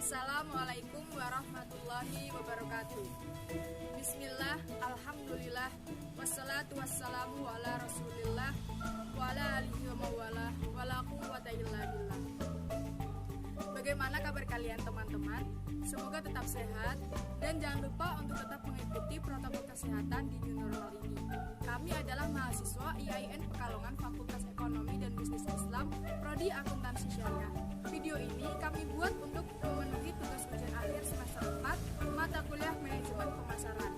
Assalamualaikum warahmatullahi wabarakatuh. Bismillah, alhamdulillah, wassalatu wassalamu ala rasulillah, wa ala alihi wa mawala, wa la quwwata illa billah. Bagaimana kabar kalian teman-teman? Semoga tetap sehat dan jangan lupa untuk tetap mengikuti protokol kesehatan di new normal ini. Kami adalah mahasiswa IAIN Pekalongan Fakultas Ekonomi dan Bisnis Islam, Prodi Akuntansi Syariah. Video ini kami buat untuk memenuhi tugas ujian akhir semester 4 mata kuliah manajemen pemasaran.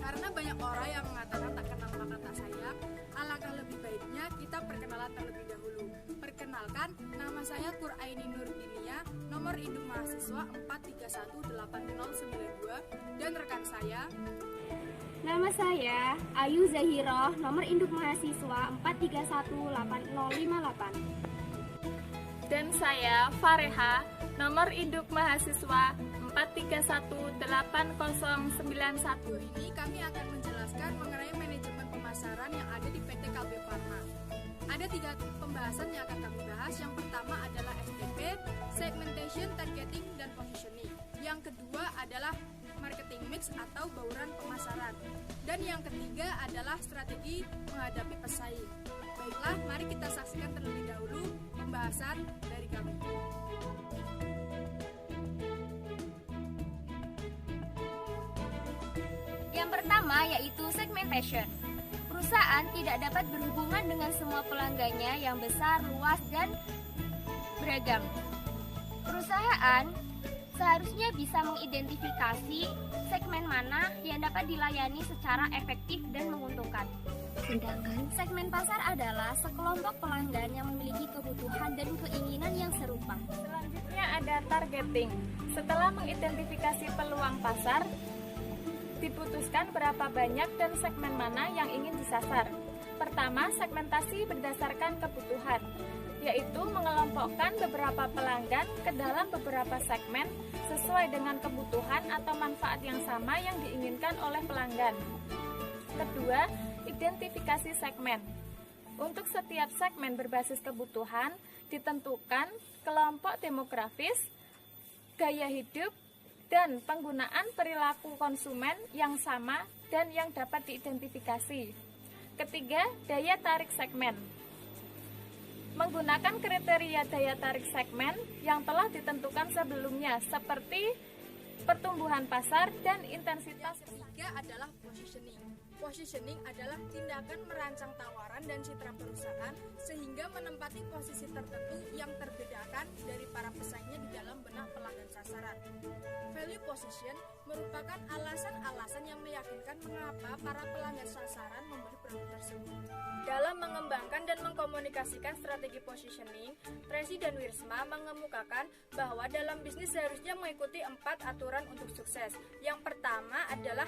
Karena banyak orang yang mengatakan tak kenal maka tak sayang, alangkah lebih baiknya kita perkenalan terlebih dahulu. Perkenalkan, nama saya Quraini Nurdinia, nomor induk mahasiswa 4318092, dan rekan saya. Nama saya Ayu Zahiroh, nomor induk mahasiswa 4318058. Dan saya Fareha, nomor induk mahasiswa 4318091. Ini kami akan menjelaskan mengenai manajemen pemasaran yang ada di PT Kalbe Farma. Ada 3 pembahasan yang akan kami bahas. Yang pertama adalah STP, Segmentation, Targeting, dan Positioning. Yang kedua adalah Marketing Mix atau bauran pemasaran. Dan yang ketiga adalah strategi menghadapi pesaing. Baiklah, mari kita saksikan terlebih dahulu pembahasan dari kami. Yang pertama yaitu segmentation. Perusahaan tidak dapat berhubungan dengan semua pelanggannya yang besar, luas, dan beragam. Perusahaan seharusnya bisa mengidentifikasi segmen mana yang dapat dilayani secara efektif dan menguntungkan. Sedangkan segmen pasar adalah sekelompok pelanggan yang memiliki kebutuhan dan keinginan yang serupa. Selanjutnya ada targeting. Setelah mengidentifikasi peluang pasar, diputuskan berapa banyak dan segmen mana yang ingin disasar. Pertama, segmentasi berdasarkan kebutuhan, yaitu mengelompokkan beberapa pelanggan ke dalam beberapa segmen sesuai dengan kebutuhan atau manfaat yang sama yang diinginkan oleh pelanggan. Kedua, identifikasi segmen. Untuk setiap segmen berbasis kebutuhan, ditentukan kelompok demografis, gaya hidup, dan penggunaan perilaku konsumen yang sama dan yang dapat diidentifikasi. Ketiga, daya tarik segmen. Menggunakan kriteria daya tarik segmen yang telah ditentukan sebelumnya seperti pertumbuhan pasar dan intensitas. Yang ketiga adalah positioning. Positioning adalah tindakan merancang tawaran dan citra perusahaan sehingga menempati posisi tertentu yang terbedakan dari para pesaingnya di dalam benak pelanggan sasaran. Value position merupakan alasan-alasan yang meyakinkan mengapa para pelanggan sasaran membeli produk tersebut. Dalam mengembangkan dan mengkomunikasikan strategi positioning, Presiden Wirsma mengemukakan bahwa dalam bisnis seharusnya mengikuti 4 aturan untuk sukses. Yang pertama adalah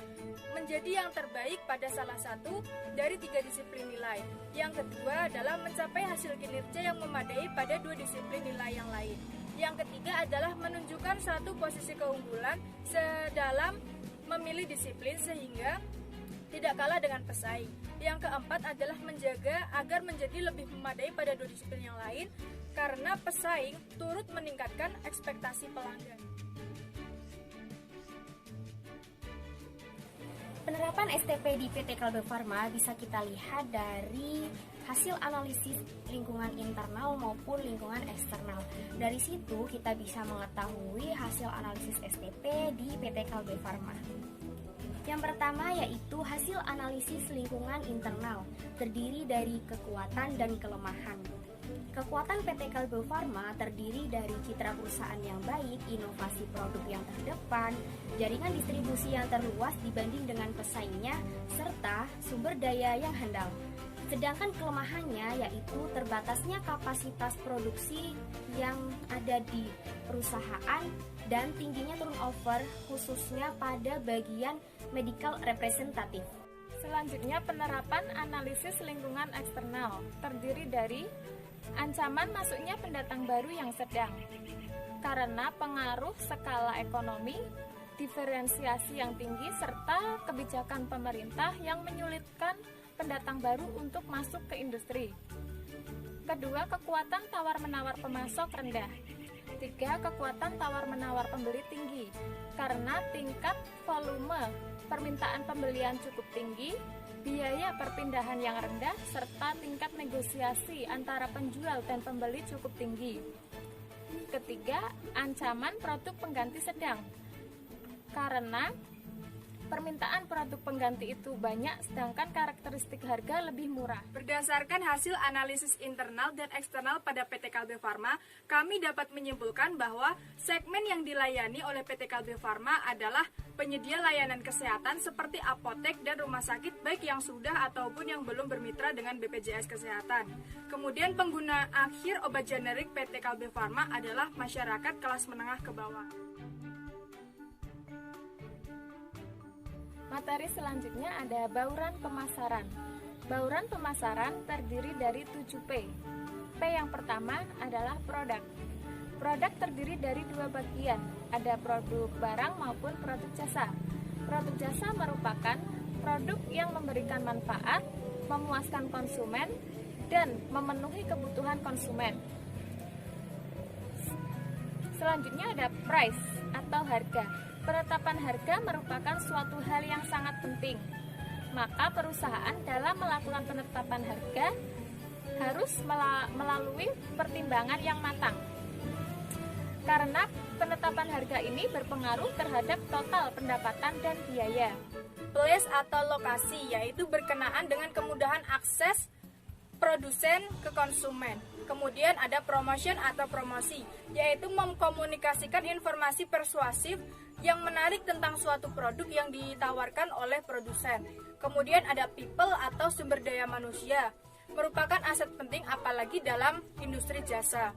menjadi yang terbaik pada salah satu dari 3 disiplin nilai. Yang kedua adalah mencapai hasil kinerja yang memadai pada 2 disiplin nilai yang lain. Yang ketiga adalah menunjukkan satu posisi keunggulan sedalam memilih disiplin sehingga tidak kalah dengan pesaing. Yang keempat adalah menjaga agar menjadi lebih memadai pada 2 disiplin yang lain karena pesaing turut meningkatkan ekspektasi pelanggan. Penerapan STP di PT Kalbe Farma bisa kita lihat dari hasil analisis lingkungan internal maupun lingkungan eksternal. Dari situ kita bisa mengetahui hasil analisis STP di PT Kalbe Farma. Yang pertama yaitu hasil analisis lingkungan internal, terdiri dari kekuatan dan kelemahan. Kekuatan PT Kalbe Farma terdiri dari citra perusahaan yang baik, inovasi produk yang terdepan, jaringan distribusi yang terluas dibanding dengan pesaingnya, serta sumber daya yang handal. Sedangkan kelemahannya yaitu terbatasnya kapasitas produksi yang ada di perusahaan dan tingginya turnover khususnya pada bagian medical representative. Selanjutnya, penerapan analisis lingkungan eksternal terdiri dari ancaman masuknya pendatang baru yang sedang karena pengaruh skala ekonomi, diferensiasi yang tinggi, serta kebijakan pemerintah yang menyulitkan pendatang baru untuk masuk ke industri. Kedua, kekuatan tawar-menawar pemasok rendah. ketiga, kekuatan tawar-menawar pembeli tinggi karena tingkat volume permintaan pembelian cukup tinggi, biaya perpindahan yang rendah, serta tingkat negosiasi antara penjual dan pembeli cukup tinggi. Ketiga, ancaman produk pengganti sedang karena permintaan produk pengganti itu banyak, sedangkan karakteristik harga lebih murah. Berdasarkan hasil analisis internal dan eksternal pada PT Kalbe Farma, kami dapat menyimpulkan bahwa segmen yang dilayani oleh PT Kalbe Farma adalah penyedia layanan kesehatan seperti apotek dan rumah sakit baik yang sudah ataupun yang belum bermitra dengan BPJS Kesehatan. Kemudian pengguna akhir obat generik PT Kalbe Farma adalah masyarakat kelas menengah ke bawah. Materi selanjutnya ada bauran pemasaran. Bauran pemasaran terdiri dari 7P. P yang pertama adalah produk. Produk terdiri dari 2 bagian, ada produk barang maupun produk jasa. Produk jasa merupakan produk yang memberikan manfaat, memuaskan konsumen, dan memenuhi kebutuhan konsumen. Selanjutnya ada price atau harga. Penetapan harga merupakan suatu hal yang sangat penting. Maka perusahaan dalam melakukan penetapan harga harus melalui pertimbangan yang matang. Karena penetapan harga ini berpengaruh terhadap total pendapatan dan biaya. Place atau lokasi, yaitu berkenaan dengan kemudahan akses produsen ke konsumen. Kemudian ada promotion atau promosi, yaitu mengkomunikasikan informasi persuasif yang menarik tentang suatu produk yang ditawarkan oleh produsen. Kemudian ada people atau sumber daya manusia, merupakan aset penting apalagi dalam industri jasa.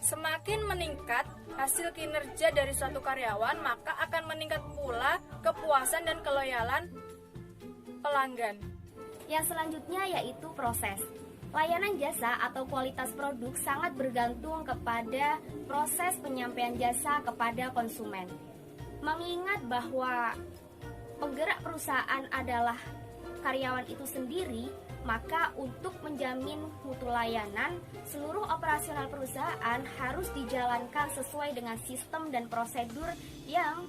Semakin meningkat hasil kinerja dari suatu karyawan, maka akan meningkat pula kepuasan dan keloyalan pelanggan. Yang selanjutnya yaitu proses. Layanan jasa atau kualitas produk sangat bergantung kepada proses penyampaian jasa kepada konsumen. Mengingat bahwa penggerak perusahaan adalah karyawan itu sendiri, maka untuk menjamin mutu layanan, seluruh operasional perusahaan harus dijalankan sesuai dengan sistem dan prosedur yang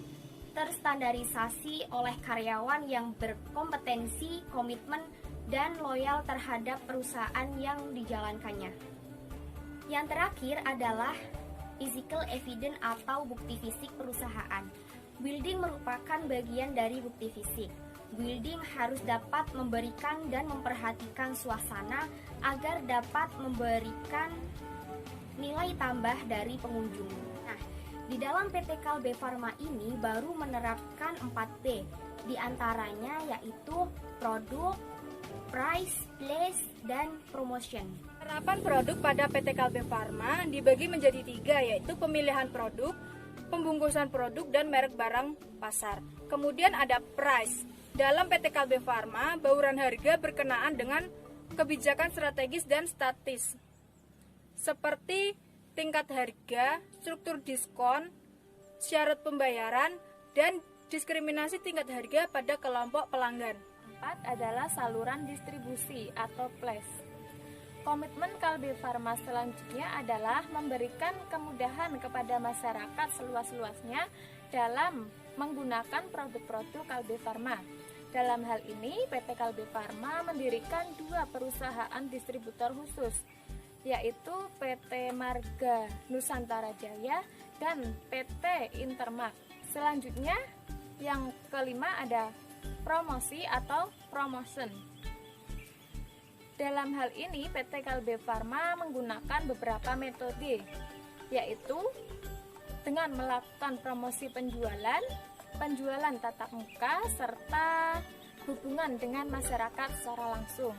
terstandarisasi oleh karyawan yang berkompetensi, komitmen, dan loyal terhadap perusahaan yang dijalankannya. Yang terakhir adalah physical evidence atau bukti fisik perusahaan. Building merupakan bagian dari bukti fisik. Building harus dapat memberikan dan memperhatikan suasana agar dapat memberikan nilai tambah dari pengunjung. Nah, di dalam PT Kalbe Farma ini baru menerapkan 4P, di antaranya yaitu produk, price, place, dan promotion. Penerapan produk pada PT Kalbe Farma dibagi menjadi 3, yaitu pemilihan produk, pembungkusan produk, dan merek barang pasar. Kemudian ada price. Dalam PT Kalbe Farma, bauran harga berkenaan dengan kebijakan strategis dan statis, seperti tingkat harga, struktur diskon, syarat pembayaran, dan diskriminasi tingkat harga pada kelompok pelanggan. 4 adalah saluran distribusi atau place. Komitmen Kalbe Farma selanjutnya adalah memberikan kemudahan kepada masyarakat seluas-luasnya dalam menggunakan produk-produk Kalbe Farma. Dalam hal ini, PT Kalbe Farma mendirikan 2 perusahaan distributor khusus, yaitu PT Marga Nusantara Jaya dan PT Intermark. Selanjutnya, yang kelima ada promosi atau promotion. Dalam hal ini, PT Kalbe Farma menggunakan beberapa metode, yaitu dengan melakukan promosi penjualan, penjualan tatap muka, serta hubungan dengan masyarakat secara langsung.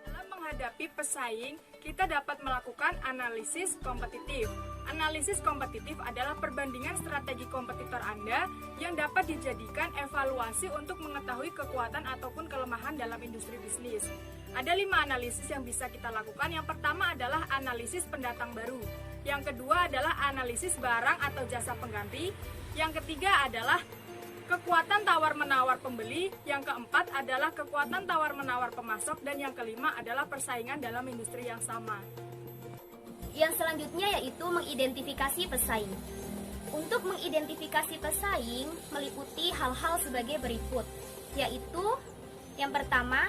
Dalam menghadapi pesaing, kita dapat melakukan analisis kompetitif. Analisis kompetitif adalah perbandingan strategi kompetitor Anda yang dapat dijadikan evaluasi untuk mengetahui kekuatan ataupun kelemahan dalam industri bisnis. Ada 5 analisis yang bisa kita lakukan. Yang pertama adalah analisis pendatang baru. Yang kedua adalah analisis barang atau jasa pengganti. Yang ketiga adalah kekuatan tawar-menawar pembeli. Yang keempat adalah kekuatan tawar-menawar pemasok. Dan yang kelima adalah persaingan dalam industri yang sama. Yang selanjutnya yaitu mengidentifikasi pesaing. Untuk mengidentifikasi pesaing meliputi hal-hal sebagai berikut, yaitu yang pertama,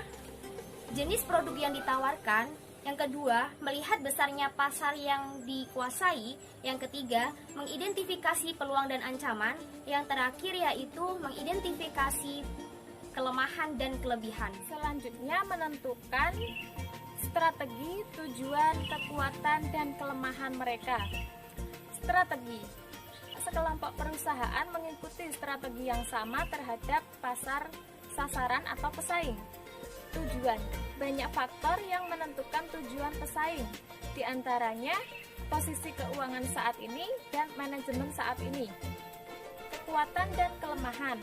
jenis produk yang ditawarkan. Yang kedua, melihat besarnya pasar yang dikuasai. Yang ketiga, mengidentifikasi peluang dan ancaman. Yang terakhir yaitu mengidentifikasi kelemahan dan kelebihan. Selanjutnya menentukan strategi, tujuan, kekuatan, dan kelemahan mereka. Strategi. Sekelompok perusahaan mengikuti strategi yang sama terhadap pasar, sasaran, atau pesaing. Tujuan. Banyak faktor yang menentukan tujuan pesaing. Di antaranya, posisi keuangan saat ini dan manajemen saat ini. Kekuatan dan kelemahan.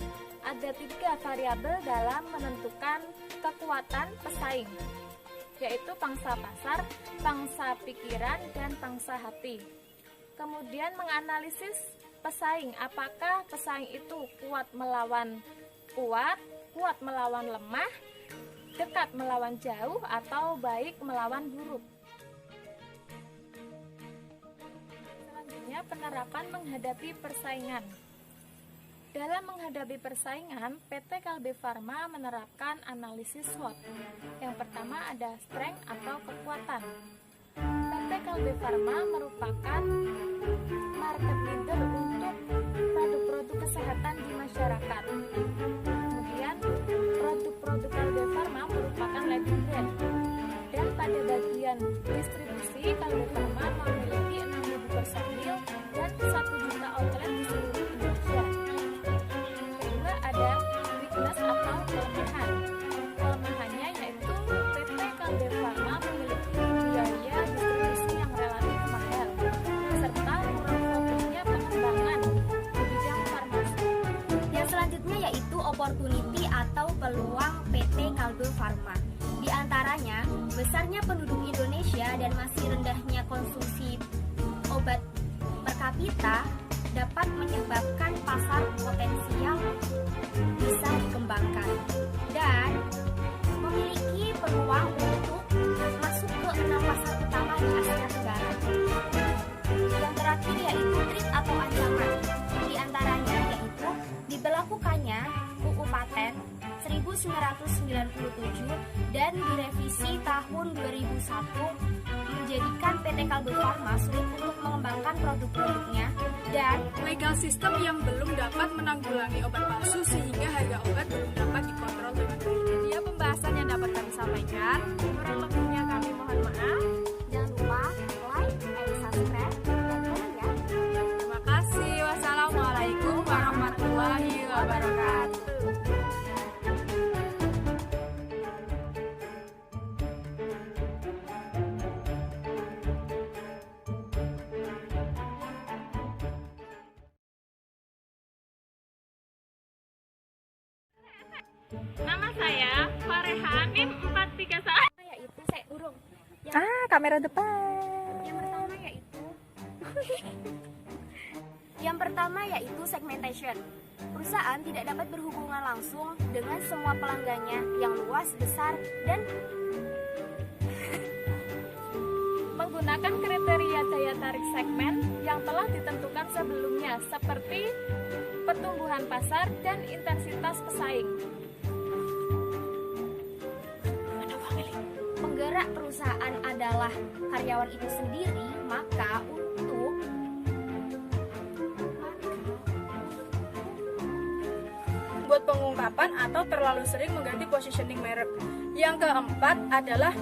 Ada 3 variabel dalam menentukan kekuatan pesaing, yaitu pangsa pasar, pangsa pikiran, dan pangsa hati. Kemudian menganalisis pesaing, apakah pesaing itu kuat melawan kuat, kuat melawan lemah, dekat melawan jauh, atau baik melawan buruk. Selanjutnya penerapan menghadapi persaingan. Dalam menghadapi persaingan, PT Kalbe Farma menerapkan analisis SWOT. Yang pertama ada strength atau kekuatan. PT Kalbe Farma merupakan market leader untuk produk-produk kesehatan di masyarakat. Kemudian, produk-produk Kalbe Farma merupakan leading brand. Dan pada bagian distribusi, Kalbe Farma memiliki 6.000 personil dan 1 juta outlet di seluruh Indonesia. Ada weakness atau kelemahan. Kelemahannya yaitu PT Kalbe Farma memiliki biaya distribusi yang relatif mahal, serta kurang fokusnya pengembangan di bidang farmasi. Yang selanjutnya yaitu opportunity atau peluang PT Kalbe Farma. Di antaranya, besarnya penduduk Indonesia dan masih rendahnya konsumsi obat per kapita dapat menyebabkan pasar potensial bisa dikembangkan dan memiliki peluang untuk masuk ke 6 pasar utama di Asia Tenggara. Yang terakhir yaitu threat atau ancaman. Di antaranya yaitu diberlakukannya UU Paten 1997 dan direvisi tahun 2001 menjadikan PT Kalbe Farma sulit untuk mengembangkan produk-produknya dan legal system yang belum dapat menanggulangi obat palsu sehingga harga obat belum dapat dikontrol dengan baik. Dia pembahasan yang dapat kami sampaikan. Kurang lebihnya kami mohon maaf. jangan lupa like and subscribe dan komen ya. Terima kasih. Wassalamualaikum warahmatullahi wabarakatuh. Nama saya Fareha NIM 431. Yaitu saya urung. Kamera depan. Yang pertama yaitu segmentation. Perusahaan tidak dapat berhubungan langsung dengan semua pelanggannya yang luas, besar, dan menggunakan kriteria daya tarik segmen yang telah ditentukan sebelumnya seperti pertumbuhan pasar dan intensitas pesaing. penggerak perusahaan adalah karyawan itu sendiri, maka buat pengungkapan atau terlalu sering mengganti positioning merek. Yang keempat adalah